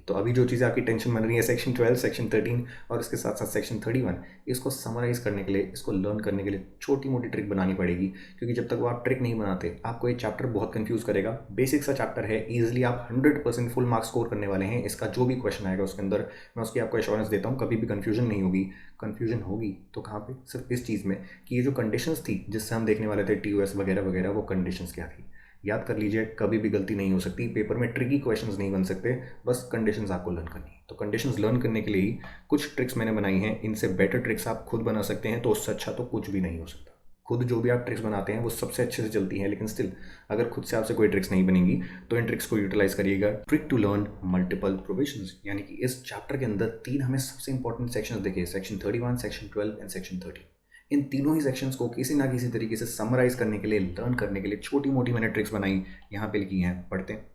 तो अभी जो चीज़ें आपकी टेंशन बन रही है सेक्शन 12, सेक्शन 13 और इसके साथ साथ सेक्शन 31, इसको समराइज़ करने के लिए, इसको लर्न करने के लिए छोटी मोटी ट्रिक बनानी पड़ेगी, क्योंकि जब तक वो आप ट्रिक नहीं बनाते आपको ये चैप्टर बहुत कंफ्यूज करेगा। बेसिक सा चैप्टर है, ईजिली आप 100% फुल मार्क्स स्कोर करने वाले हैं। इसका जो भी क्वेश्चन आएगा उसके अंदर मैं उसकी आपको एश्योरेंस देता हूँ, कभी भी कन्फ्यूजन नहीं होगी। कन्फ्यूजन होगी तो कहाँ पे? सिर्फ इस चीज़ में कि ये जो कंडीशंस थी जिससे हम देखने वाले थे TOS वगैरह वगैरह, वो कंडीशंस क्या थी। याद कर लीजिए, कभी भी गलती नहीं हो सकती, पेपर में ट्रिकी क्वेश्चंस नहीं बन सकते, बस कंडीशंस आपको लर्न करनी है। तो कंडीशंस लर्न करने के लिए ही कुछ ट्रिक्स मैंने बनाई हैं, इनसे बेटर ट्रिक्स आप खुद बना सकते हैं, तो उससे अच्छा तो कुछ भी नहीं हो सकता। खुद जो भी आप ट्रिक्स बनाते हैं वो सबसे अच्छे से चलती हैं, लेकिन स्टिल अगर खुद से आपसे कोई ट्रिक्स नहीं बनेगी तो इन ट्रिक्स को यूटिलाइज करिएगा। Trick to learn multiple provisions, यानी कि इस चैप्टर के अंदर 3 हमें सबसे इंपॉर्टेंट सेक्शंस देखिए, सेक्शन 31, सेक्शन 12 एंड सेक्शन 13। इन तीनों ही सेक्शंस को किसी ना किसी तरीके से समराइज करने के लिए, लर्न करने के लिए छोटी मोटी मैंने ट्रिक्स बनाई, यहाँ पे लिखी हैं, पढ़ते हैं।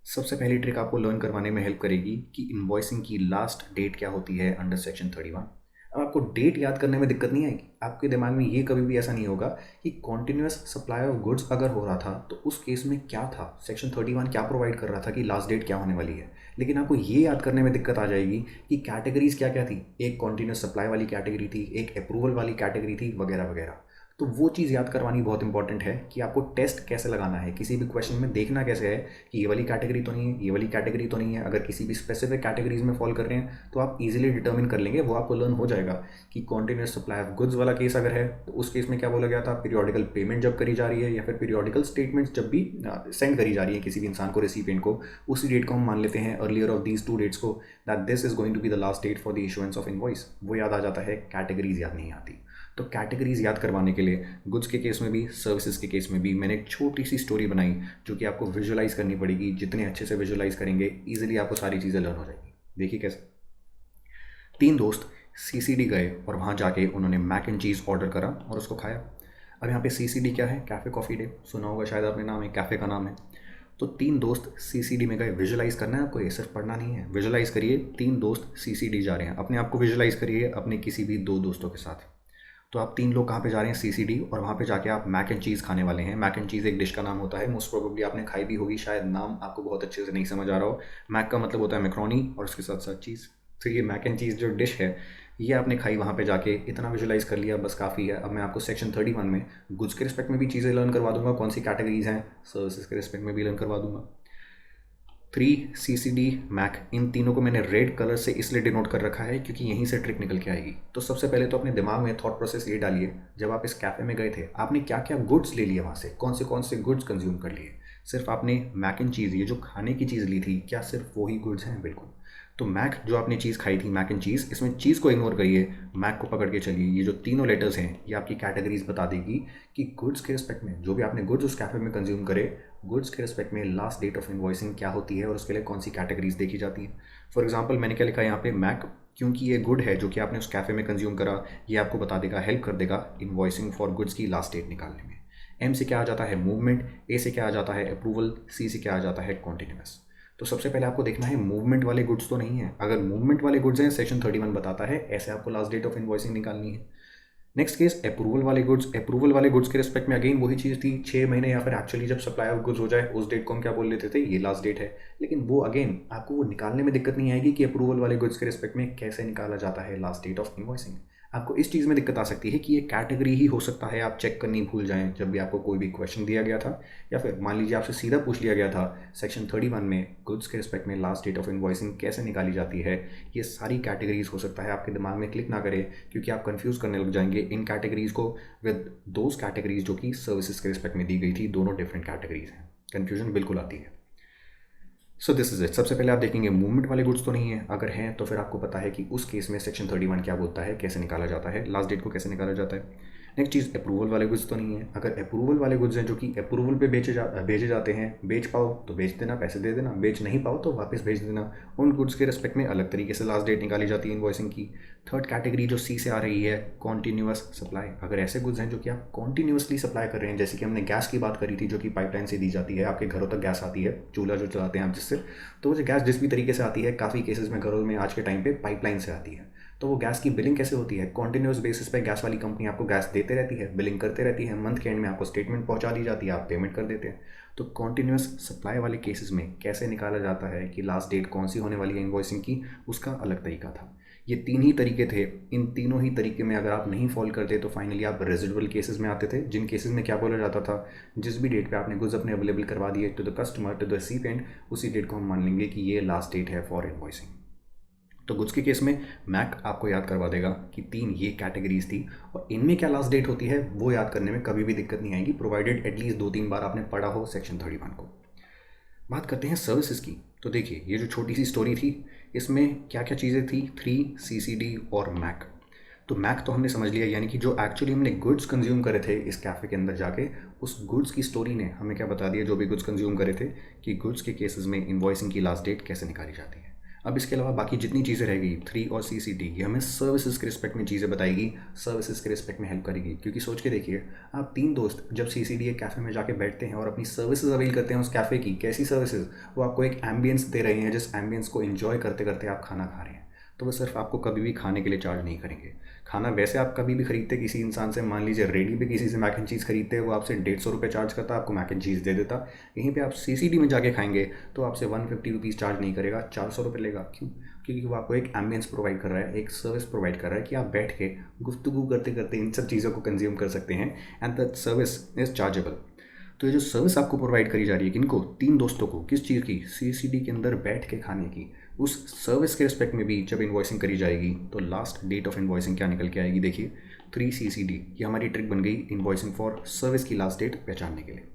सबसे पहली ट्रिक आपको लर्न करवाने में हेल्प करेगी कि इनवॉइसिंग की लास्ट डेट क्या होती है अंडर सेक्शन 31। अब आपको डेट याद करने में दिक्कत नहीं आएगी, आपके दिमाग में ये कभी भी ऐसा नहीं होगा कि कॉन्टिन्यूस सप्लाई ऑफ गुड्स अगर हो रहा था तो उस केस में क्या था, सेक्शन 31 क्या प्रोवाइड कर रहा था कि लास्ट डेट क्या होने वाली है। लेकिन आपको ये याद करने में दिक्कत आ जाएगी कि कैटेगरीज क्या क्या थी, एक कॉन्टिन्यूस सप्लाई वाली कैटेगरी थी, एक अप्रूवल वाली कैटेगरी थी, वगैरह वगैरह। तो वो चीज़ याद करवानी बहुत इंपॉर्टेंट है कि आपको टेस्ट कैसे लगाना है, किसी भी क्वेश्चन में देखना कैसे है कि ये वाली कैटेगरी तो नहीं है, ये वाली कैटेगरी तो नहीं है। अगर किसी भी स्पेसिफिक कैटेगरीज में फॉल कर रहे हैं तो आप इजीली डिटर्मिन कर लेंगे, वो आपको लर्न हो जाएगा कि कॉन्टिन्यूस सप्लाई ऑफ गुड्स वाला केस अगर है तो उस केस में क्या बोला गया था, पीरियोडिकल पेमेंट जब करी जा रही है या फिर पीरियोडिकल स्टेटमेंट्स जब भी सेंड करी जा रही है किसी भी इंसान को, रेसिपिएंट को, उसी डेट को हम मान लेते हैं अर्लियर ऑफ दीज 2 डेट्स को, that this is going to be the last date for the issuance of invoice. वो याद आ जाता है, कैटेगरीज याद नहीं आती। तो कैटेगरीज याद करवाने के लिए गुड्स के केस में भी, सर्विसेज के केस में भी मैंने एक छोटी सी स्टोरी बनाई जो कि आपको विजुअलाइज करनी पड़ेगी। जितने अच्छे से विजुअलाइज करेंगे इजीली आपको सारी चीज़ें लर्न हो जाएंगी। देखिए कैसे। 3 दोस्त CCD गए और वहाँ जाके उन्होंने मैक एंड चीज़ ऑर्डर करा और उसको खाया। अब यहाँ पे CCD क्या है? कैफ़े कॉफ़ी डे, सुना होगा शायद आपने, नाम है, कैफ़े का नाम है। तो 3 दोस्त CCD में गए। विजुअलाइज करना है आपको, ये सिर्फ पढ़ना नहीं है, विजुअलाइज करिए। 3 दोस्त CCD जा रहे हैं, अपने आप को विजुअलाइज करिए अपने किसी भी 2 दोस्तों के साथ। तो आप 3 लोग कहाँ पे जा रहे हैं? CCD, और वहाँ पे जाके आप मैक एंड चीज़ खाने वाले हैं। मैक एंड चीज़ एक डिश का नाम होता है, मोस्ट प्रोबेबली आपने खाई भी होगी, शायद नाम आपको बहुत अच्छे से नहीं समझ आ रहा हो। मैक का मतलब होता है मैक्रोनी और उसके साथ साथ चीज़। तो ये मैक एंड चीज़ जो डिश है ये आपने खाई वहाँ पे जाके, इतना विजुअलाइज कर लिया, बस काफ़ी है। अब मैं आपको सेक्शन 31 में गुड्स के रिस्पेक्ट में भी चीज़ें लर्न करवा दूंगा, कौन सी कैटेगरीज हैं, सर्विसेज के रिस्पेक्ट में भी लर्न करवा दूंगा। 3 CCD मैक, इन तीनों को मैंने रेड कलर से इसलिए डिनोट कर रखा है क्योंकि यहीं से ट्रिक निकल के आएगी। तो सबसे पहले तो अपने दिमाग में थॉट प्रोसेस ये डालिए, जब आप इस कैफ़े में गए थे आपने क्या क्या गुड्स ले लिए, वहाँ से कौन से गुड्स कंज्यूम कर लिए। सिर्फ आपने मैक एंड चीज़, ये जो खाने की चीज़ ली थी, क्या सिर्फ वही गुड्स हैं? बिल्कुल। तो मैक जो आपने चीज़ खाई थी, मैक एंड चीज़, इसमें चीज़ को इग्नोर करिए, मैक को पकड़ के चलिए। ये जो तीनों लेटर्स हैं ये आपकी कैटेगरीज बता देगी कि गुड्स के रिस्पेक्ट में जो भी आपने गुड्स उस कैफ़े में कंज्यूम करे, गुड्स के रिस्पेक्ट में लास्ट डेट ऑफ इनवॉइसिंग क्या होती है और उसके लिए कौन सी कैटेगरीज देखी जाती हैं। फॉर एग्जांपल मैंने क्या लिखा है यहाँ पे, मैक, क्योंकि ये गुड है जो कि आपने उस कैफ़े में कंज्यूम करा, ये आपको बता देगा, हेल्प कर देगा इनवॉइसिंग फॉर गुड्स की लास्ट डेट निकालने में। M से क्या आ जाता है? मूवमेंट। A से क्या आ जाता है? अप्रूवल। C से क्या आ जाता है? कॉन्टिन्यूस। तो सबसे पहले आपको देखना है मूवमेंट वाले गुड्स तो नहीं है। अगर मूवमेंट वाले गुड्स हैं सेक्शन 31 बताता है, ऐसे आपको लास्ट डेट ऑफ इनवॉइसिंग निकालनी है। नेक्स्ट केस अप्रूवल वाले गुड्स। अप्रूवल वाले गुड्स के रिस्पेक्ट में अगेन वही चीज़ थी, 6 महीने या फिर एक्चुअली जब सप्लाई ऑफ गुड्स हो जाए उस डेट को हम क्या बोल लेते थे, ये लास्ट डेट है। लेकिन वो अगेन आपको वो निकालने में दिक्कत नहीं आएगी कि अप्रूवल वाले गुड्स के रिस्पेक्ट में कैसे निकाला जाता है लास्ट डेट ऑफ इनवॉइसिंग। आपको इस चीज़ में दिक्कत आ सकती है कि ये कैटेगरी ही हो सकता है आप चेक करनी भूल जाएं जब भी आपको कोई भी क्वेश्चन दिया गया था, या फिर मान लीजिए आपसे सीधा पूछ लिया गया था सेक्शन 31 में गुड्स के रिस्पेक्ट में लास्ट डेट ऑफ इनवॉइसिंग कैसे निकाली जाती है। ये सारी कैटेगरीज हो सकता है आपके दिमाग में क्लिक ना करे, क्योंकि आप कंफ्यूज करने लग जाएंगे इन कैटेगरीज को विद दोज कैटेगरीज जो कि सर्विसेज के रिस्पेक्ट में दी गई थी। दोनों डिफरेंट कैटेगरीज हैं, कन्फ्यूजन बिल्कुल आती है। सो दिस इज इट। सबसे पहले आप देखेंगे मूवमेंट वाले गुड्स तो नहीं है, अगर हैं तो फिर आपको पता है कि उस केस में सेक्शन 31 क्या बोलता है, कैसे निकाला जाता है, लास्ट डेट को कैसे निकाला जाता है। नेक्स्ट चीज़ अप्रूवल वाले गुड्स तो नहीं है। अगर अप्रूवल वाले गुड्स हैं जो कि अप्रूवल पे भेजे जाते हैं, बेच पाओ तो बेच देना, पैसे दे देना, बेच नहीं पाओ तो वापस भेज देना, उन गुड्स के रिस्पेक्ट में अलग तरीके से लास्ट डेट निकाली जाती है इनवॉइसिंग की। थर्ड कैटेगरी जो C से आ रही है, कॉन्टीन्यूअस सप्लाई। अगर ऐसे गुड्स हैं जो कि आप कॉन्टीन्यूअसली सप्लाई कर रहे हैं, जैसे कि हमने गैस की बात करी थी जो कि पाइपलाइन से दी जाती है, आपके घरों तक गैस आती है, चूल्हा जो चलाते हैं आप जिससे, तो वो जो गैस जिस भी तरीके से आती है, काफ़ी केसेस में घरों में आज के टाइम पे पाइपलाइन से आती है। तो वो गैस की बिलिंग कैसे होती है, कॉन्टिन्यूस बेसिस पे गैस वाली कंपनी आपको गैस देते रहती है, बिलिंग करते रहती है, मंथ के एंड में आपको स्टेटमेंट पहुंचा दी जाती है, आप पेमेंट कर देते हैं। तो कॉन्टिन्यूस सप्लाई वाले केसेस में कैसे निकाला जाता है कि लास्ट डेट कौन सी होने वाली है इन्वॉइसिंग की, उसका अलग तरीका था। ये 3 ही तरीके थे। इन तीनों ही तरीके में अगर आप नहीं फॉलो करते तो फाइनली आप रेजिडुअल केसेस में आते थे, जिन केसेस में क्या बोला जाता था, जिस भी डेट पे आपने गुड्स अपने अवेलेबल करवा दिए to the customer, to the recipient, उसी डेट को हम मान लेंगे कि ये लास्ट डेट है फॉर इन्वॉइसिंग। तो गुड्स के केस में मैक आपको याद करवा देगा कि 3 ये कैटेगरीज थी, और इनमें क्या लास्ट डेट होती है वो याद करने में कभी भी दिक्कत नहीं आएगी, प्रोवाइडेड एटलीस्ट 2-3 बार आपने पढ़ा हो सेक्शन 31 को। बात करते हैं सर्विसेज की। तो देखिए, ये जो छोटी सी स्टोरी थी, इसमें क्या क्या चीज़ें थी, 3 CCD और मैक। तो मैक तो हमने समझ लिया, यानी कि जो एक्चुअली हमने गुड्स कंज्यूम करे थे इस कैफ़े के अंदर जाके, उस गुड्स की स्टोरी ने हमें क्या बता दिया, जो भी गुड्स कंज्यूम करे थे, कि गुड्स के केसेस में इन्वॉइसिंग की लास्ट डेट कैसे निकाली जाती है। अब इसके अलावा बाकी जितनी चीज़ें रहेगी 3 और CCD, ये हमें सर्विसेज के रिस्पेक्ट में चीज़ें बताएगी, सर्विसेज के रिस्पेक्ट में हेल्प करेगी। क्योंकि सोच के देखिए, आप 3 दोस्त जब CCD एक कैफ़े में जाके बैठते हैं और अपनी सर्विसेज अवेल करते हैं उस कैफ़े की, कैसी सर्विसेज, वो आपको एक एम्बियंस दे रहे हैं, जिस एम्बियंस को इन्जॉय करते करते आप खाना खा रहे हैं, तो वो सिर्फ आपको कभी भी खाने के लिए चार्ज नहीं करेंगे। खाना वैसे आप कभी भी खरीदते किसी इंसान से, मान लीजिए रेडी पे किसी से मैक एंड चीज़ खरीदते हैं, वो आपसे 150 रुपये चार्ज करता, आपको मैक एंड चीज़ दे देता। यहीं पे आप CCD में जाके खाएंगे तो आपसे 150 रुपीज़ चार्ज नहीं करेगा, 400 रुपये लेगा। क्यों? क्योंकि वो आपको एक एम्बियंस प्रोवाइड कर रहा है, एक सर्विस प्रोवाइड कर रहा है कि आप बैठ के गुफ्तगू करते करते इन सब चीज़ों को कंज्यूम कर सकते हैं, and that service is chargeable. तो ये जो सर्विस आपको प्रोवाइड करी जा रही है, किनको, 3 दोस्तों को, किस चीज़ की, CCD के अंदर बैठ के खाने की, उस सर्विस के रिस्पेक्ट में भी जब इन्वॉइसिंग करी जाएगी तो लास्ट डेट ऑफ इन्वॉइसिंग क्या निकल के आएगी। देखिए, 3 CCD, ये हमारी ट्रिक बन गई इन्वॉइसिंग फॉर सर्विस की लास्ट डेट पहचानने के लिए।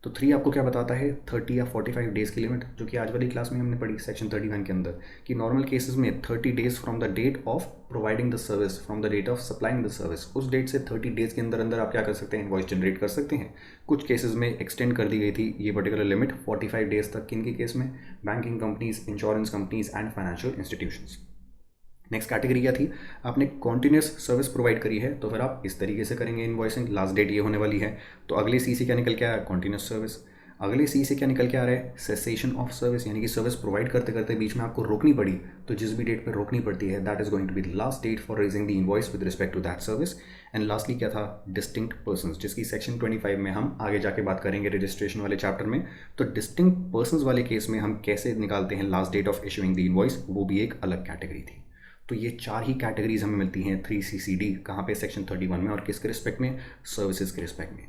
तो 3 आपको क्या बताता है, 30 या 45 डेज़ की लिमिट, जो कि आज वाली क्लास में हमने पढ़ी सेक्शन 31 के अंदर, कि नॉर्मल केसेस में 30 days from the date of providing the service, from the date of supplying the service, उस डेट से 30 डेज़ के अंदर अंदर आप क्या कर सकते हैं, इनवॉइस जनरेट कर सकते हैं। कुछ केसेस में एक्सटेंड कर दी गई थी ये पर्टिकुलर लिमिट 45 डेज़ तक, किन के केस में, banking companies, insurance companies and financial institutions. Next category क्या थी, आपने कॉन्टिन्यूस सर्विस प्रोवाइड करी है तो फिर आप इस तरीके से करेंगे इनवॉइसिंग, लास्ट डेट ये होने वाली है, तो अगले C से क्या निकल के आया, कॉन्टिन्यूस सर्विस। अगले C से क्या निकल के आ रहा है, सेसेशन ऑफ सर्विस, यानी कि सर्विस प्रोवाइड करते करते बीच में आपको रोकनी पड़ी, तो जिस भी डेट पर रोकनी पड़ती है that is going to be the last date for raising the invoice with respect to that service. And lastly क्या था, डिस्टिंक्ट पर्सन्स, जिसकी सेक्शन 25 में हम आगे जाके बात करेंगे रजिस्ट्रेशन वाले चैप्टर में। तो डिस्टिंक्ट पर्सन्स वाले केस में हम कैसे निकालते हैं last date of issuing the invoice, वो भी एक अलग कैटेगरी थी। तो ये 4 ही कैटेगरीज हमें मिलती हैं 3 CCD, कहाँ पे, सेक्शन 31 में, और किसके रिस्पेक्ट में, सर्विसेज के रिस्पेक्ट में।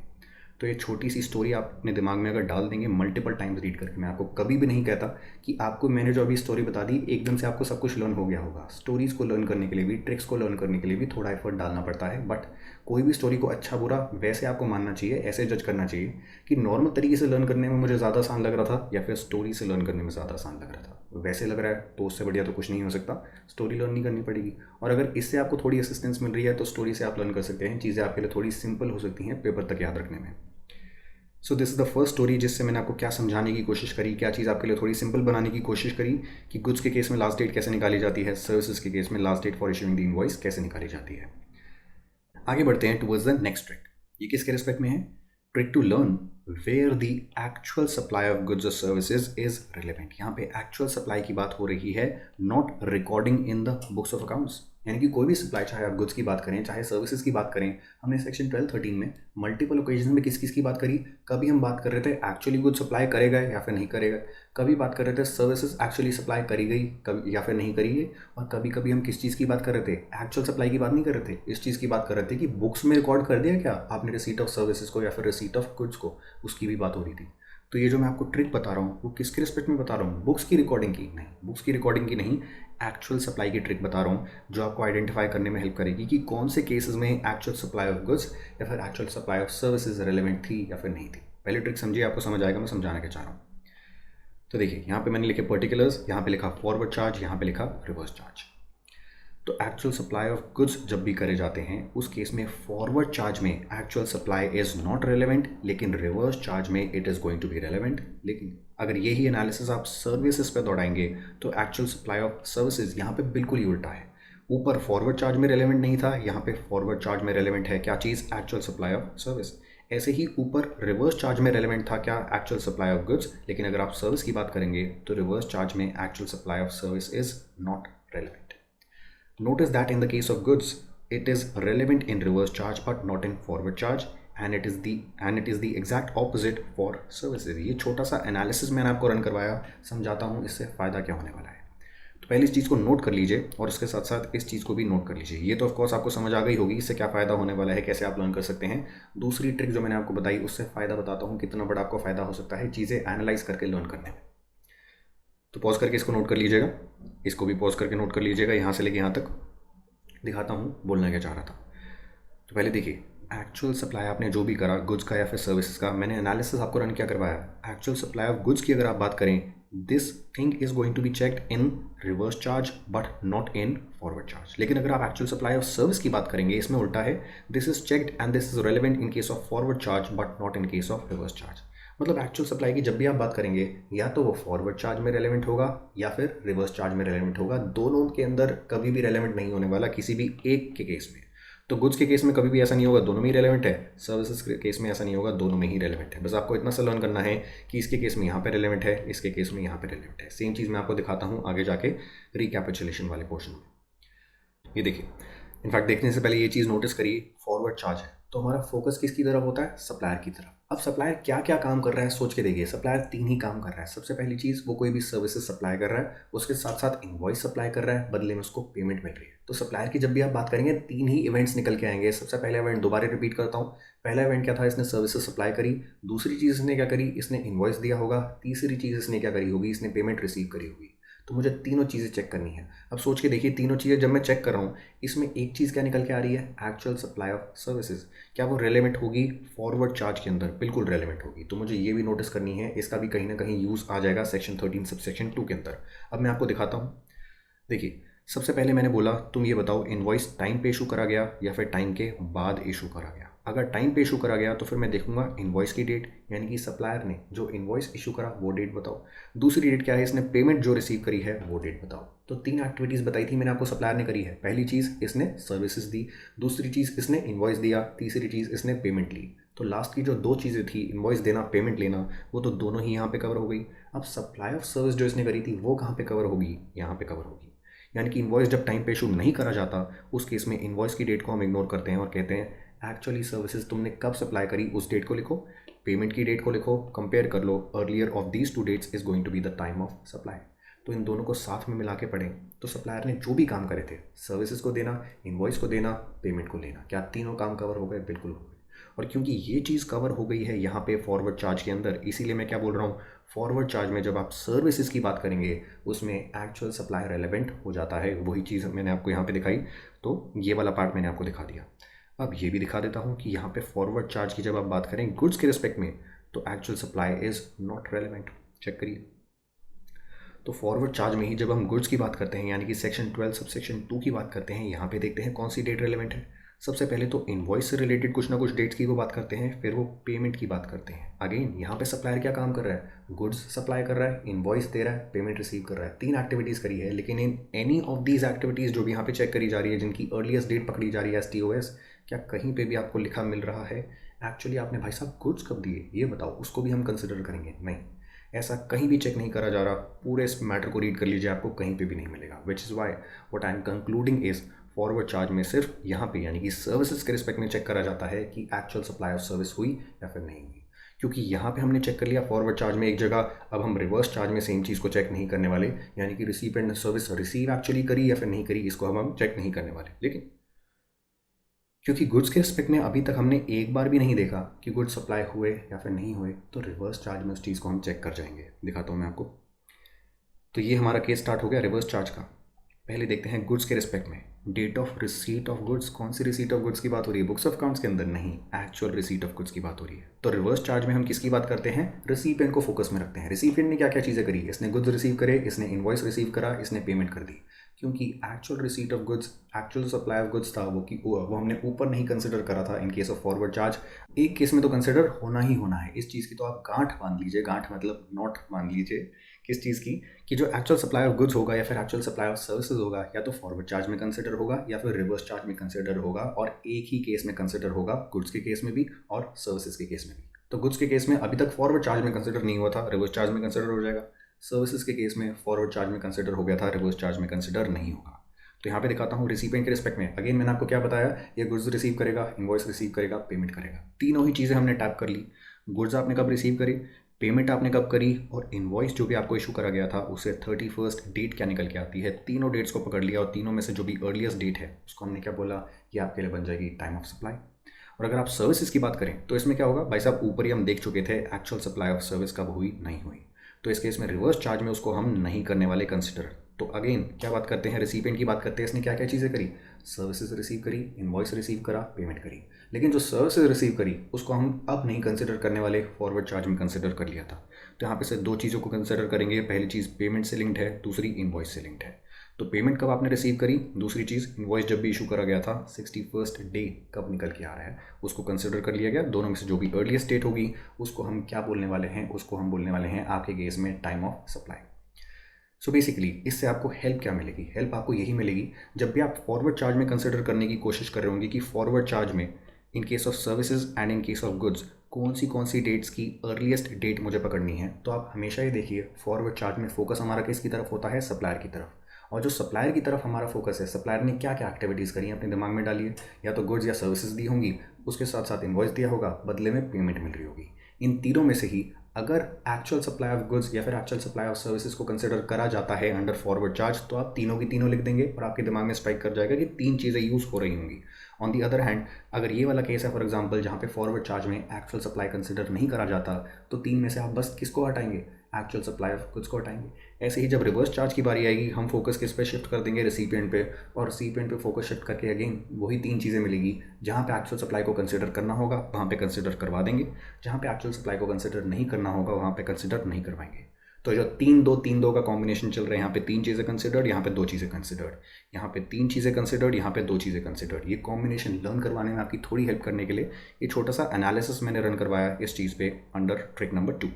तो ये छोटी सी स्टोरी आप अपने दिमाग में अगर डाल देंगे मल्टीपल टाइम्स रीड करके, मैं आपको कभी भी नहीं कहता कि आपको मैंने जो अभी स्टोरी बता दी एकदम से आपको सब कुछ लर्न हो गया होगा। स्टोरीज़ को लर्न करने के लिए भी, ट्रिक्स को लर्न करने के लिए भी थोड़ा एफर्ट डालना पड़ता है, बट कोई भी स्टोरी को अच्छा बुरा वैसे आपको मानना चाहिए, ऐसे जज करना चाहिए कि नॉर्मल तरीके से लर्न करने में मुझे ज़्यादा आसान लग रहा था या फिर स्टोरी से लर्न करने में ज़्यादा आसान लग रहा था। वैसे लग रहा है तो उससे बढ़िया तो कुछ नहीं हो सकता, स्टोरी लर्न नहीं करनी पड़ेगी। और अगर इससे आपको थोड़ी असिस्टेंस मिल रही है तो स्टोरी से आप लर्न कर सकते हैं, चीज़ें आपके लिए थोड़ी सिंपल हो सकती हैं पेपर तक याद रखने में। So this is the first story जिससे मैंने आपको क्या समझाने की कोशिश करी, क्या चीज़ आपके लिए थोड़ी सिंपल बनाने की कोशिश करी कि गुड्स के केस में लास्ट डेट कैसे निकाली जाती है, सर्विसेज के केस में last date for issuing the invoice कैसे निकाली जाती है। आगे बढ़ते हैं टुवर्ड्स द नेक्स्ट ट्रिक। ये किसके रिस्पेक्ट में है, trick to learn where the actual supply of goods और सर्विसेज इज रिलेवेंट। यहाँ पे एक्चुअल सप्लाई की बात हो रही है, not recording in the books of accounts. यानी कि कोई भी सप्लाई, चाहे आप गुड्स की बात करें चाहे सर्विसेज की बात करें, हमने सेक्शन 12-13 में मल्टीपल ओकेजन में किस किस की बात करी। कभी हम बात कर रहे थे एक्चुअली गुड सप्लाई करेगा या फिर नहीं करेगा, कभी बात कर रहे थे सर्विसेज एक्चुअली सप्लाई करी गई कभी या फिर नहीं करी गई, और कभी कभी हम किस चीज़ की बात कर रहे थे, एक्चुअल सप्लाई की बात नहीं कर रहे थे, इस चीज़ की बात कर रहे थे कि बुक्स में रिकॉर्ड कर दिया क्या आपने रिसीट ऑफ सर्विसेज को या फिर रिसीट ऑफ गुड्स को, उसकी भी बात हो रही थी। तो ये जो मैं आपको ट्रिक बता रहा हूँ वो किसके रिस्पेक्ट में बता रहा हूँ, बुक्स की रिकॉर्डिंग की नहीं, बुक्स की रिकॉर्डिंग की नहीं, एक्चुअल सप्लाई की ट्रिक बता रहा हूँ जो आपको आइडेंटिफाई करने में हेल्प करेगी कि कौन से केसेस में एक्चुअल सप्लाई ऑफ गुड्स या फिर actual supply of services relevant थी या फिर नहीं थी। पहले ट्रिक समझिए, आपको समझ आएगा मैं समझाना क्या चाह रहा हूँ। तो देखिए, यहाँ पे मैंने लिखे पर्टिकुलर्स, यहाँ पे लिखा फॉरवर्ड चार्ज, यहाँ पे लिखा रिवर्स चार्ज। तो एक्चुअल सप्लाई ऑफ गुड्स जब भी करे जाते हैं उस केस में फॉरवर्ड चार्ज में actual supply is not relevant, लेकिन रिवर्स चार्ज में it is going to be relevant. लेकिन अगर यही एनालिसिस आप सर्विसेज पे दौड़ाएंगे तो एक्चुअल सप्लाई ऑफ सर्विसेज यहाँ पे बिल्कुल ही उल्टा है। ऊपर फॉरवर्ड चार्ज में रेलेवेंट नहीं था, यहाँ पे फॉरवर्ड चार्ज में रेलेवेंट है क्या चीज़, एक्चुअल सप्लाई ऑफ सर्विस। ऐसे ही ऊपर रिवर्स चार्ज में रेलेवेंट था क्या, एक्चुअल सप्लाई ऑफ गुड्स, लेकिन अगर आप सर्विस की बात करेंगे तो रिवर्स चार्ज में actual supply of service is not relevant. Notice that in the case of goods, it is relevant in reverse charge but not in forward charge, and it is the exact opposite for services. ये छोटा सा analysis मैंने आपको run करवाया, समझाता हूँ इससे फ़ायदा क्या होने वाला है। तो पहले इस चीज़ को नोट कर लीजिए और उसके साथ साथ इस चीज़ को भी नोट कर लीजिए। ये तो ऑफकोर्स आपको समझ आ गई होगी इससे क्या फ़ायदा होने वाला है, कैसे आप लर्न कर सकते हैं। दूसरी ट्रिक जो मैंने आपको बताई उससे फ़ायदा बताता हूँ, कितना बड़ा आपको फ़ायदा हो सकता है चीज़ें एनालाइज करके लर्न करने में। तो पॉज करके इसको नोट कर लीजिएगा, इसको भी पॉज करके नोट कर लीजिएगा, यहाँ से लेके यहाँ तक दिखाता हूँ बोलना क्या चाह रहा था। तो पहले देखिए, एक्चुअल सप्लाई आपने जो भी करा गुड्स का या फिर सर्विसेज का, मैंने एनालिसिस आपको रन क्या करवाया। एक्चुअल सप्लाई ऑफ गुड्स की अगर आप बात करें, this thing is going to be checked in reverse charge but not in forward charge. लेकिन अगर आप एक्चुअल सप्लाई ऑफ सर्विस की बात करेंगे, इसमें उल्टा है, this is checked and this is relevant in case of forward charge but not in case of reverse charge. मतलब एक्चुअल सप्लाई की जब भी आप बात करेंगे, या तो वो फॉरवर्ड चार्ज में रेलेवेंट होगा या फिर रिवर्स चार्ज में रेलेवेंट होगा। दोनों के अंदर कभी भी रेलेवेंट नहीं होने वाला किसी भी एक के केस में। तो गुड्स के केस में कभी भी ऐसा नहीं होगा दोनों में ही रेलेवेंट है, सर्विसेज के केस में ऐसा नहीं होगा दोनों में ही रेलेवेंट है। बस आपको इतना सा लर्न करना है कि इसके केस में यहाँ पे रेलेवेंट है, इसके केस में यहाँ पे रेलेवेंट है। सेम चीज़ मैं आपको दिखाता हूँ आगे जाके रिकैपिचुलेशन वाले पोर्शन में। ये देखिए, इनफैक्ट देखने से पहले ये चीज़ नोटिस करिए, फॉरवर्ड चार्ज है तो हमारा फोकस किसकी तरफ होता है, सप्लायर की तरफ। अब सप्लायर क्या क्या काम कर रहा है सोच के देखिए। सप्लायर 3 ही काम कर रहा है। सबसे पहली चीज़, वो कोई भी सर्विसेज सप्लाई कर रहा है, उसके साथ साथ इनवॉइस सप्लाई कर रहा है, बदले में उसको पेमेंट मिल रही है। तो सप्लायर की जब भी आप बात करेंगे 3 ही इवेंट्स निकल के आएंगे। सबसे पहला इवेंट दोबारा रिपीट करता हूँ, पहला इवेंट क्या था, इसने सर्विसेज सप्लाई करी। दूसरी चीज़ इसने क्या करी, इसने इनवॉइस दिया होगा। तीसरी चीज़ इसने क्या करी होगी, इसने पेमेंट रिसीव करी होगी। तो मुझे तीनों चीज़ें चेक करनी है। अब सोच के देखिए, तीनों चीज़ें जब मैं चेक कर रहा हूँ, इसमें एक चीज़ क्या निकल के आ रही है, एक्चुअल सप्लाई ऑफ सर्विसेज। क्या वो रेलेवेंट होगी फॉरवर्ड चार्ज के अंदर? बिल्कुल रेलेवेंट होगी। तो मुझे ये भी नोटिस करनी है, इसका भी कहीं ना कहीं यूज़ आ जाएगा सेक्शन 13 सब सेक्शन 2 के अंदर। अब मैं आपको दिखाता हूँ। देखिए, सबसे पहले मैंने बोला तुम ये बताओ इनवॉइस टाइम पे इशू करा गया या फिर टाइम के बाद इशू करा गया। अगर टाइम पे इशू करा गया तो फिर मैं देखूंगा इनवॉइस की डेट, यानी कि सप्लायर ने जो इनवॉइस इशू करा वो डेट बताओ। दूसरी डेट क्या है, इसने पेमेंट जो रिसीव करी है वो डेट बताओ। तो 3 एक्टिविटीज़ बताई थी मैंने आपको सप्लायर ने करी है। पहली चीज़, इसने सर्विसेज दी। दूसरी चीज़, इसने इनवॉइस दिया। तीसरी चीज़, इसने पेमेंट ली। तो लास्ट की जो 2 चीज़ें थी, इनवॉइस देना, पेमेंट लेना, वो तो दोनों ही यहाँ पे कवर हो गई। अब सप्लाई ऑफ सर्विस जो इसने करी थी वो कहाँ पे कवर होगी, यहाँ पे कवर होगी। यानी कि इनवॉइस जब टाइम पे इशू नहीं करा जाता, उस केस में इनवॉइस की डेट को हम इग्नोर करते हैं और कहते हैं एक्चुअली सर्विसेज तुमने कब सप्लाई करी उस डेट को लिखो, पेमेंट की डेट को लिखो, कंपेयर कर लो, earlier of these 2 dates is going to be the time of supply. तो इन दोनों को साथ में मिला के पढ़ें तो सप्लायर ने जो भी काम करे थे, सर्विसेज को देना, इनवॉइस को देना, पेमेंट को लेना, क्या तीनों काम कवर हो गए? बिल्कुल हो गए। और क्योंकि ये चीज़ कवर हो गई है यहाँ पे फॉरवर्ड चार्ज के अंदर, इसीलिए मैं क्या बोल रहा हूँ, फॉरवर्ड चार्ज में जब आप सर्विसेज की बात करेंगे उसमें एक्चुअल सप्लाई रेलेवेंट हो जाता है। वही चीज़ मैंने आपको यहाँ पे दिखाई, तो ये वाला पार्ट मैंने आपको दिखा दिया। अब ये भी दिखा देता हूँ कि यहाँ पे फॉरवर्ड चार्ज की जब आप बात करें गुड्स के रिस्पेक्ट में, तो actual supply is not relevant. Check करिए, तो फॉरवर्ड चार्ज में ही जब हम गुड्स की बात करते हैं, यानी कि सेक्शन 12 सब सेक्शन 2 की बात करते हैं, यहाँ पे देखते हैं कौन सी डेट रेलेवेंट है। सबसे पहले तो इनवॉइस से रिलेटेड कुछ ना कुछ डेट्स की वो बात करते हैं, फिर वो पेमेंट की बात करते हैं। अगेन यहाँ पे सप्लायर क्या काम कर रहा है, गुड्स सप्लाई कर रहा है, इनवॉइस दे रहा है, पेमेंट रिसीव कर रहा है। 3 एक्टिविटीज़ करी है, लेकिन in any of these activities जो भी यहाँ पे चेक करी जा रही है, जिनकी अर्लीस्ट डेट पकड़ी जा रही है STOS, क्या कहीं पर भी आपको लिखा मिल रहा है एक्चुअली आपने भाई साहब गुड्स कब दिए, ये बताओ, उसको भी हम कंसिडर करेंगे? नहीं, ऐसा कहीं भी चेक नहीं करा जा रहा। पूरे इस मैटर को रीड कर लीजिए, आपको कहीं पे भी नहीं मिलेगा। Which is why what I am concluding is forward charge में सिर्फ यहाँ पे यानी कि सर्विसेज के रिस्पेक्ट में चेक करा जाता है कि एक्चुअल सप्लाई ऑफ सर्विस हुई या फिर नहीं हुई। क्योंकि यहाँ पे हमने चेक कर लिया फॉरवर्ड चार्ज में एक जगह, अब हम रिवर्स चार्ज में सेम चीज़ को चेक नहीं करने वाले, यानी कि रिसीवेंट ने सर्विस रिसीव एक्चुअली करी या फिर नहीं करी, इसको हम चेक नहीं करने वाले। लेकिन क्योंकि गुड्स के रिस्पेक्ट में अभी तक हमने एक बार भी नहीं देखा कि गुड्स सप्लाई हुए या फिर नहीं हुए, तो रिवर्स चार्ज में उस चीज़ को हम चेक कर जाएंगे। दिखाता हूँ मैं आपको। तो ये हमारा केस स्टार्ट हो गया रिवर्स चार्ज का। पहले देखते हैं गुड्स के रिस्पेक्ट में, date of receipt of goods. कौन सी रिसीट ऑफ गुड्स की बात हो रही है, बुक्स ऑफ अकाउंट्स के अंदर नहीं, एक्चुअल रिसीट ऑफ गुड्स की बात हो रही है। तो रिवर्स चार्ज में हम किसकी बात करते हैं, रिसीपिएंट को फोकस में रखते हैं। रिसीपिएंट ने क्या क्या चीज़ें करी, इसने गुड्स रिसीव करे, इसने इनवॉइस रिसीव करा, इसने पेमेंट कर दी। क्योंकि actual receipt of goods, actual supply of goods था वो हमने ऊपर नहीं कंसिडर करा था in case of forward charge. एक केस में तो कंसिडर होना ही होना है। इस चीज़ की तो आप गांठ मान लीजिए, गांठ मतलब नोट मान लीजिए किस चीज़ की, कि जो एक्चुअल सप्लाई ऑफ गुड्स होगा या फिर एक्चुअल सप्लाई ऑफ सर्विसेज होगा, या तो फॉरवर्ड चार्ज में कंसिडर होगा या फिर रिवर्स चार्ज में कंसिडर होगा, और एक ही केस में कंसिडर होगा, गुड्स के केस में भी और सर्विसेज के केस में भी। तो गुड्स के केस में अभी तक फॉरवर्ड चार्ज में कंसिडर नहीं हुआ था, रिवर्स चार्ज में कंसिडर हो जाएगा। सर्विसेज के केस में फॉरवर्ड चार्ज में कंसिडर हो गया था, रिवर्स चार्ज में कंसिडर नहीं होगा। तो यहाँ पे दिखाता हूँ रिसीपिएंट के रिस्पेक्ट में। अगेन मैंने आपको क्या बताया, ये गुड्स रिसीव करेगा, इनवॉइस रिसीव करेगा, पेमेंट करेगा। तीनों ही चीज़ें हमने टैप कर ली। गुड्स आपने कब रिसीव करी, पेमेंट आपने कब करी, और इनवॉइस जो भी आपको इशू करा गया था उसे 31st डेट क्या निकल के आती है। तीनों डेट्स को पकड़ लिया और तीनों में से जो भी अर्लीस्ट डेट है उसको हमने क्या बोला, ये आपके लिए बन जाएगी टाइम ऑफ सप्लाई। और अगर आप सर्विसेज की बात करें तो इसमें क्या होगा, भाई साहब ऊपर ही हम देख चुके थे एक्चुअल सप्लाई ऑफ सर्विस कब हुई, नहीं हुई। तो इस केस में रिवर्स चार्ज में उसको हम नहीं करने वाले कंसिडर। तो अगेन क्या बात करते हैं, रिसीपिएंट की बात करते हैं। इसने क्या क्या चीज़ें करी, सर्विसेज रिसीव करी, इनवॉइस रिसीव करा, पेमेंट करी। लेकिन जो सर्विसेज रिसीव करी उसको हम अब नहीं कंसिडर करने वाले, फॉरवर्ड चार्ज में कंसिडर कर लिया था। तो यहाँ पे से दो चीज़ों को कंसिडर करेंगे। पहली चीज़ पेमेंट से लिंक्ड है, दूसरी इनवॉइस से लिंक्ड है। तो पेमेंट कब आपने रिसीव करी, दूसरी चीज़ इनवॉइस जब भी इशू करा गया था 61st डे कब निकल के आ रहा है उसको कंसिडर कर लिया गया। दोनों में से जो भी अर्लीस्ट डेट होगी उसको हम क्या बोलने वाले हैं, उसको हम बोलने वाले हैं आपके केस में time of supply. So basically इससे आपको हेल्प क्या मिलेगी, हेल्प आपको यही मिलेगी जब भी आप फॉरवर्ड चार्ज में कंसिडर करने की कोशिश कर रहे होंगे कि फॉरवर्ड चार्ज में in case of services and in case of goods कौन सी डेट्स की अर्लीस्ट डेट मुझे पकड़नी है। तो आप हमेशा ही देखिए फॉरवर्ड चार्ज में फोकस हमारा किसकी तरफ होता है, सप्लायर की तरफ। और जो सप्लायर की तरफ हमारा फोकस है, सप्लायर ने क्या क्या एक्टिविटीज़ करी हैं अपने दिमाग में डालिए। या तो गुड्स या सर्विसेज दी होंगी, उसके साथ साथ इनवॉइस दिया होगा, बदले में पेमेंट मिल रही होगी। इन तीनों में से ही अगर एक्चुअल सप्लाई ऑफ गुड्स या फिर एक्चुअल सप्लाई ऑफ सर्विसेज को कंसिडर करा जाता है अंडर फॉरवर्ड चार्ज, तो आप तीनों की तीनों लिख देंगे और आपके दिमाग में स्ट्राइक कर जाएगा कि तीन चीज़ें यूज़ हो रही होंगी। ऑन दी अदर हैंड अगर ये वाला केस है फॉर एग्जांपल जहाँ पे फॉरवर्ड चार्ज में एक्चुअल सप्लाई कंसिडर नहीं करा जाता, तो तीन में से आप बस किसको हटाएंगे, एक्चुअल सप्लाई ऑफ गुड्स को हटाएंगे। ऐसे ही जब रिवर्स चार्ज की बारी आएगी हम फोकस किस पे शिफ्ट कर देंगे, रिसीपिएंट पे, और रिसीपिएंट पे फोकस शिफ्ट करके अगेन वही तीन चीज़ें मिलेगी। जहाँ पे एक्चुअल सप्लाई को कंसिडर करना होगा वहाँ पे कंसिडर करवा देंगे, जहाँ पे एक्चुअल सप्लाई को कंसिडर नहीं करना होगा वहाँ पे कंसिडर नहीं करवाएंगे। तो जो 3-2-3-2 का कॉम्बिनेशन चल रहा है, यहाँ पे तीन चीज़ें कंसिडर्ड, यहाँ पे दो चीज़ें कंसिडर्ड, यहाँ पे तीन चीज़ें कंसिडर्ड, यहाँ पे दो चीज़ें कंसिडर्ड। ये कॉम्बिनेशन लर्न करवाने में आपकी थोड़ी हेल्प करने के लिए ये छोटा सा एनालिसिस मैंने रन करवाया इस चीज़ पे अंडर ट्रिक नंबर 2।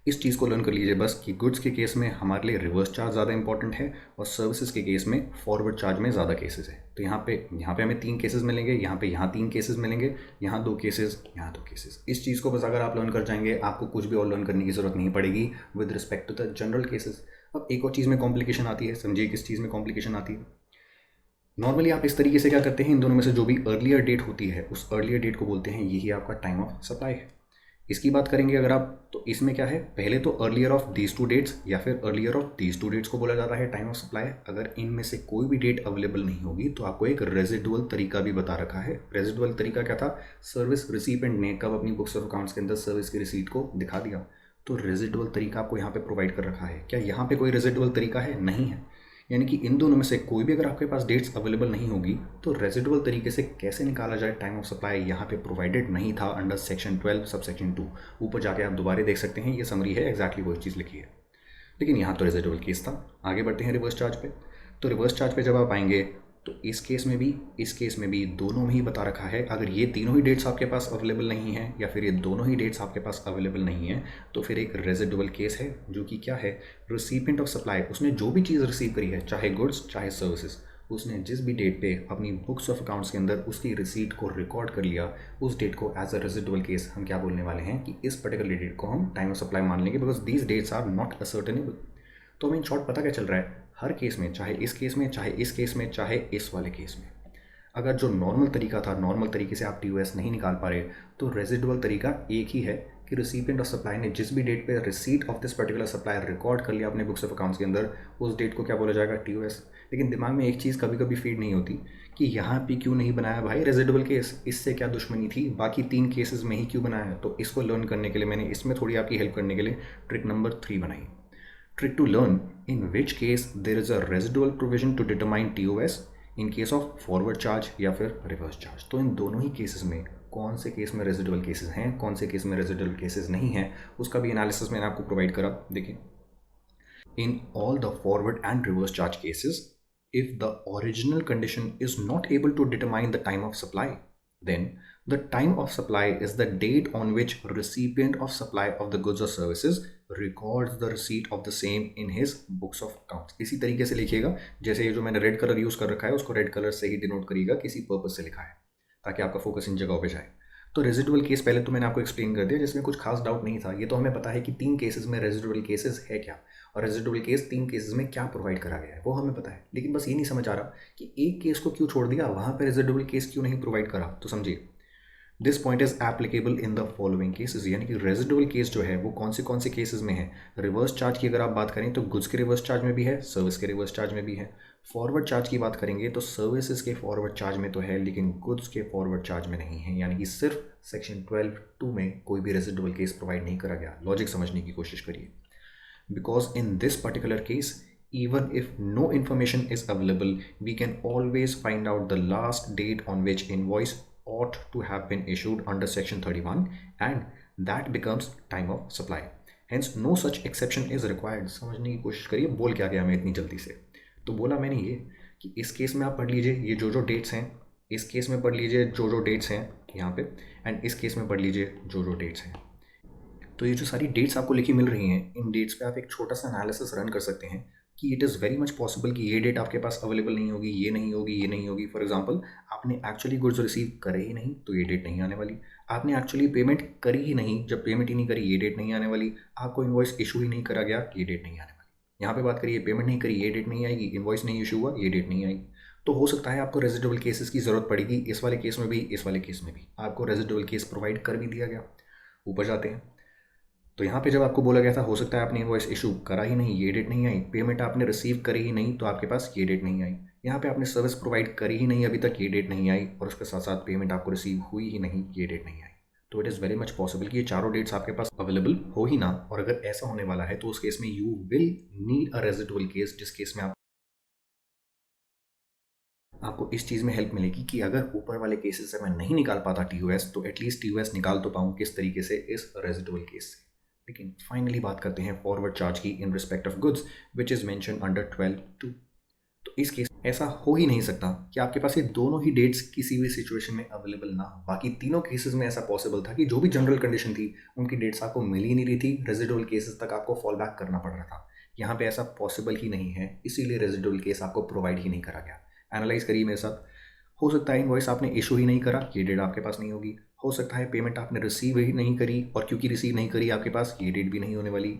इस चीज़ को लर्न कर लीजिए बस कि गुड्स के केस में हमारे लिए रिवर्स चार्ज ज़्यादा इंपॉर्टेंट है और सर्विसेज के केस में फॉरवर्ड चार्ज में ज़्यादा केसेस है। तो यहाँ पे हमें तीन केसेस मिलेंगे, यहाँ तीन केसेस मिलेंगे, यहाँ दो केसेस, यहाँ दो केसेस। इस चीज़ को बस अगर आप लर्न कर जाएंगे आपको कुछ भी और लर्न करने की ज़रूरत नहीं पड़ेगी with respect to the general cases. अब एक और चीज़ में कॉम्प्लिकेशन आती है, समझिए किस चीज़ में कॉम्प्लिकेशन आती है। नॉर्मली आप इस तरीके से क्या करते हैं, इन दोनों में से जो भी अर्लियर डेट होती है उस अर्लियर डेट को बोलते हैं यही आपका टाइम ऑफ सप्लाई है। इसकी बात करेंगे अगर आप, तो इसमें क्या है, पहले तो earlier of these two dates या फिर earlier of these two dates को बोला जाता है टाइम ऑफ सप्लाई। अगर इनमें से कोई भी डेट अवेलेबल नहीं होगी तो आपको एक रेजिडुअल तरीका भी बता रखा है। रेजिडुअल तरीका क्या था, सर्विस रिसीपिएंट ने कब अपनी बुक्स ऑफ अकाउंट्स के अंदर सर्विस की रिसीट को दिखा दिया, तो रेजिडुअल तरीका आपको यहाँ पे प्रोवाइड कर रखा है। क्या यहाँ पे कोई रेजिडुअल तरीका है, नहीं है। यानी कि इन दोनों में से कोई भी अगर आपके पास डेट्स अवेलेबल नहीं होगी तो रेजिडुअल तरीके से कैसे निकाला जाए टाइम ऑफ सप्लाई यहाँ पे प्रोवाइडेड नहीं था अंडर सेक्शन 12 सब सेक्शन 2। ऊपर जाके आप दोबारा देख सकते हैं, ये समरी है, एग्जैक्टली वही चीज़ लिखी है। लेकिन यहाँ तो रेजिडुअल केस था। आगे बढ़ते हैं रिवर्स चार्ज पे। तो रिवर्स चार्ज पे जब आप आएंगे तो इस केस में भी दोनों में ही बता रखा है, अगर ये तीनों ही डेट्स आपके पास अवेलेबल नहीं है या फिर ये दोनों ही डेट्स आपके पास अवेलेबल नहीं है तो फिर एक रेजिडुअल केस है जो कि क्या है, रिसीपिएंट ऑफ सप्लाई, उसने जो भी चीज़ रिसीव करी है, चाहे गुड्स चाहे सर्विसेज, उसने जिस भी डेट पे अपनी बुक्स ऑफ अकाउंट्स के अंदर उसकी रिसीट को रिकॉर्ड कर लिया, उस डेट को एज अ रेजिडुअल केस हम क्या बोलने वाले हैं कि इस पर्टिकुलर डेट को हम टाइम ऑफ सप्लाई मान लेंगे because these dates are not ascertainable. तो हमें इन शॉर्ट पता क्या चल रहा है, हर केस में, चाहे इस केस में, चाहे इस केस में, चाहे इस वाले केस में, अगर जो नॉर्मल तरीका था, नॉर्मल तरीके से आप टीओएस नहीं निकाल पा रहे, तो रेजिडुअल तरीका एक ही है कि रिसीपिएंट ऑफ सप्लाई ने जिस भी डेट पे receipt of this particular supply record कर लिया अपने बुक्स ऑफ अकाउंट्स के अंदर, उस डेट को क्या बोला जाएगा, टीओएस। लेकिन दिमाग में एक चीज़ कभी कभी फीड नहीं होती कि यहाँ पे क्यों नहीं बनाया भाई रेजिडुअल केस, इससे क्या दुश्मनी थी, बाकी तीन केसेस में ही क्यों बनाया। तो इसको लर्न करने के लिए मैंने इसमें थोड़ी आपकी हेल्प करने के लिए ट्रिक नंबर 3 बनाई। Trick to learn in which case there is a residual provision to determine TOS in case of forward charge या फिर reverse charge। तो इन दोनों ही केसेस में कौन से केस में रेजिडुअल केसेस हैं, कौन से केस में रेजिडुअल केसेस नहीं हैं, उसका भी एनालिसिस मैंने आपको प्रोवाइड करा। देखिए, in all the forward and reverse charge cases if the original condition is not able to determine the time of supply, then the time of supply is the date on which recipient of supply of the goods or services records the receipt of the same in his books of accounts। इसी तरीके से लिखिएगा, जैसे ये जो मैंने red colour use कर रखा है उसको रेड कलर से ही डिनोट करिएगा, किसी पर्पज से लिखा है ताकि आपका फोकस इन जगहों पे जाए। तो रेजिडुअल केस पहले तो मैंने आपको एक्सप्लेन कर दिया, जिसमें कुछ खास डाउट नहीं था। ये तो हमें पता है कि 3 केसेस में रेजिडुअल केसेस है क्या, और रेजिडुअल केस 3 केसेस में क्या प्रोवाइड करा गया है वो हमें पता है। लेकिन बस ये नहीं समझ आ रहा कि एक केस को क्यों छोड़ दिया, वहाँ पे रेजिडुअल केस क्यों नहीं प्रोवाइड करा। तो समझिए, this point is applicable in the following cases, यानी कि रेजिडुअल केस जो है वो कौन से केसेस में है। रिवर्स चार्ज की अगर आप बात करें तो गुड्स के रिवर्स चार्ज में भी है, सर्विस के रिवर्स चार्ज में भी है। फॉरवर्ड चार्ज की बात करेंगे तो सर्विसेज के फॉरवर्ड चार्ज में तो है, लेकिन गुड्स के फॉरवर्ड चार्ज में नहीं है। यानी कि सिर्फ सेक्शन 12(2) में कोई भी रेजिडुअल केस प्रोवाइड नहीं करा गया। लॉजिक समझने की कोशिश करिए। Because in this particular case, even if no information is available, we can always find out the last date on which invoice ought to have been issued under section 31, and that becomes time of supply. Hence no such exception is required. समझने की कोशिश करिए बोल क्या गया मैं इतनी जल्दी से। तो बोला मैंने ये कि इस केस में आप पढ़ लीजिए ये जो डेट्स हैं, इस केस में पढ़ लीजिए जो डेट्स हैं यहाँ पे, एंड इस केस में पढ़ लीजिए जो डेट्स हैं। तो ये जो सारी डेट्स आपको लिखी मिल रही हैं, इन डेट्स पे आप एक छोटा सा एनालिसिस रन कर सकते हैं कि it is very much possible कि ये डेट आपके पास अवेलेबल नहीं होगी, ये नहीं होगी, ये नहीं होगी। फॉर एग्जांपल, आपने एक्चुअली गुड्स रिसीव करे ही नहीं तो ये डेट नहीं आने वाली। आपने एक्चुअली पेमेंट करी ही नहीं, जब पेमेंट ही नहीं करी ये डेट नहीं आने वाली। आपको इन्वॉइस इशू ही नहीं करा गया, ये डेट नहीं आने वाली। यहाँ पे बात करिए पेमेंट नहीं करी, ये डेट नहीं आएगी। इन्वॉइस नहीं इशू हुआ, ये डेट नहीं आएगी। तो हो सकता है आपको रेजिडुअल केसेस की ज़रूरत पड़ेगी, इस वाले केस में भी, इस वाले केस में भी। आपको रेजिडुअल केस प्रोवाइड कर भी दिया गया। ऊपर जाते हैं तो यहाँ पे जब आपको बोला गया था हो सकता है आपने इनवॉइस इशू करा ही नहीं, ये डेट नहीं आई। पेमेंट आपने रिसीव करी ही नहीं तो आपके पास ये डेट नहीं आई। यहाँ पे आपने सर्विस प्रोवाइड करी ही नहीं अभी तक, ये डेट नहीं आई। और उसके साथ साथ पेमेंट आपको रिसीव हुई ही नहीं, ये डेट नहीं आई। तो it is very much possible कि ये चारों डेट्स आपके पास अवेलेबल हो ही ना। और अगर ऐसा होने वाला है तो उस केस में you will need a residual case, जिस केस में आपको इस चीज़ में हेल्प मिलेगी कि अगर ऊपर वाले केसेस से मैं नहीं निकाल पाता TOS, तो एटलीस्ट TOS निकाल तो पाऊँ किस तरीके से, इस रेजिडुअल केस से। लेकिन फाइनली बात करते हैं फॉरवर्ड चार्ज की in respect of goods which is mention under 12(2). तो इस केस ऐसा हो ही नहीं सकता कि आपके पास ये दोनों ही डेट्स किसी भी सिचुएशन में अवेलेबल ना हो। बाकी तीनों केसेस में ऐसा पॉसिबल था कि जो भी जनरल कंडीशन थी उनकी डेट्स आपको मिल ही नहीं रही थी, रेजिडुअल केसेस तक आपको फॉल बैक करना पड़ रहा था। यहाँ पे ऐसा पॉसिबल ही नहीं है, इसीलिए रेजिडुअल केस आपको प्रोवाइड ही नहीं करा गया। एनालाइज करिए मेरे साथ। हो सकता है इनवॉइस आपने इशू ही नहीं करा, ये डेट आपके पास नहीं होगी। हो सकता है पेमेंट आपने रिसीव ही नहीं करी, और क्योंकि रिसीव नहीं करी आपके पास ये डेट भी नहीं होने वाली।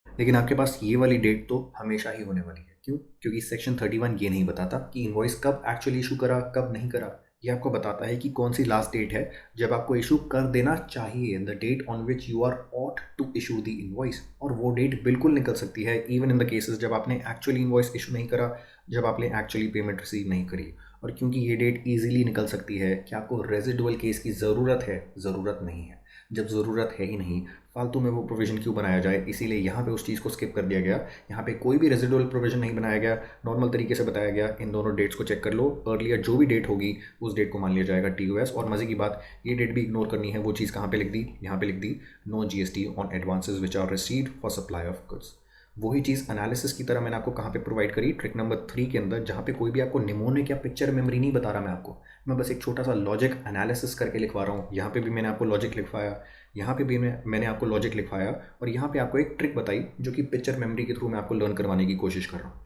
लेकिन आपके पास ये वाली डेट तो हमेशा ही होने वाली है। क्यों? क्योंकि सेक्शन 31 ये नहीं बताता कि इनवॉइस कब एक्चुअली इशू करा, कब नहीं करा। ये आपको बताता है कि कौन सी लास्ट डेट है जब आपको इशू कर देना चाहिए, the date on which you are ought to issue the invoice. और वो डेट बिल्कुल निकल सकती है इवन इन द केसेस जब आपने एक्चुअली इनवॉइस इशू नहीं करा, जब आपने एक्चुअली पेमेंट रिसीव नहीं करी। और क्योंकि ये डेट ईजिली निकल सकती है, कि आपको रेजिडुअल केस की ज़रूरत है? ज़रूरत नहीं है। जब ज़रूरत है ही नहीं, फालतू में वो प्रोविज़न क्यों बनाया जाए? इसीलिए यहाँ पे उस चीज़ को स्किप कर दिया गया। यहाँ पे कोई भी रेजिडुअल प्रोविज़न नहीं बनाया गया, नॉर्मल तरीके से बताया गया इन दोनों डेट्स को चेक कर लो। अर्लियर जो भी डेट होगी उस डेट को मान लिया जाएगा TOS। और मज़े की बात, ये डेट भी इग्नोर करनी है। वो चीज़ कहाँ पे लिख दी? यहाँ पे लिख दी, no GST on advances which are received for supply of goods. वही चीज़ एनालिसिस की तरह मैंने आपको कहाँ पे प्रोवाइड करी, ट्रिक नंबर 3 के अंदर, जहाँ पे कोई भी आपको निमोनिक या पिक्चर मेमोरी नहीं बता रहा मैं आपको। मैं बस एक छोटा सा लॉजिक एनालिसिस करके लिखवा रहा हूँ। यहाँ पे भी मैंने आपको लॉजिक लिखवाया, यहाँ पे भी मैंने आपको लॉजिक लिखवाया, और यहाँ पे आपको एक ट्रिक बताई जो कि पिक्चर मेमोरी के थ्रू मैं आपको लर्न करवाने की कोशिश कर रहा हूँ।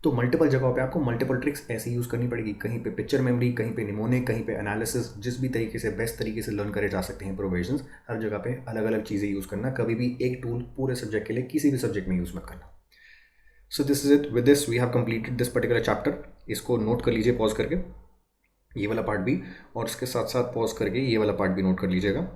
तो मल्टीपल जगहों पे आपको मल्टीपल ट्रिक्स ऐसे यूज़ करनी पड़ेगी। कहीं पे पिक्चर मेमोरी, कहीं पे निमोनिक, कहीं पे एनालिसिस। जिस भी तरीके से बेस्ट तरीके से लर्न करे जा सकते हैं प्रोविजंस, हर जगह पे अलग अलग चीज़ें यूज़ करना। कभी भी एक टूल पूरे सब्जेक्ट के लिए किसी भी सब्जेक्ट में यूज़ मत करना। So this is it, with this we have completed this particular chapter. इसको नोट कर लीजिए पॉज करके, ये वाला पार्ट भी, और इसके साथ साथ पॉज करके ये वाला पार्ट भी नोट कर लीजिएगा।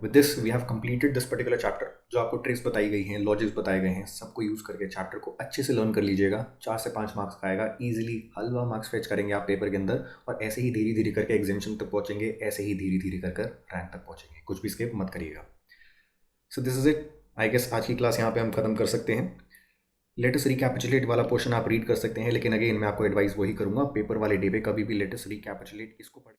With this we have completed this particular chapter. जो आपको ट्रिक्स बताई गई हैं, लॉजिक्स बताए गए हैं, सबको यूज़ करके चैप्टर को अच्छे से लर्न कर लीजिएगा। 4 से 5 मार्क्स का आएगा ईजिली, हलवा मार्क्स फेच करेंगे आप पेपर के अंदर। और ऐसे ही धीरे धीरे करके एग्जामिनेशन तक पहुँचेंगे, ऐसे ही धीरे धीरे कर रैंक तक पहुँचेंगे। कुछ भी स्किप मत करिएगा। So this is it, I guess आज की क्लास यहाँ पे हम खत्म कर सकते हैं। लेटेस्ट रिकैपिचुलेट वाला पोर्शन आप रीड कर सकते हैं, लेकिन अगेन मैं आपको एडवाइस वही करूंगा, पेपर वाले डे पे कभी भी लेटेस्ट रिकैपिचुलेट इसको पढ़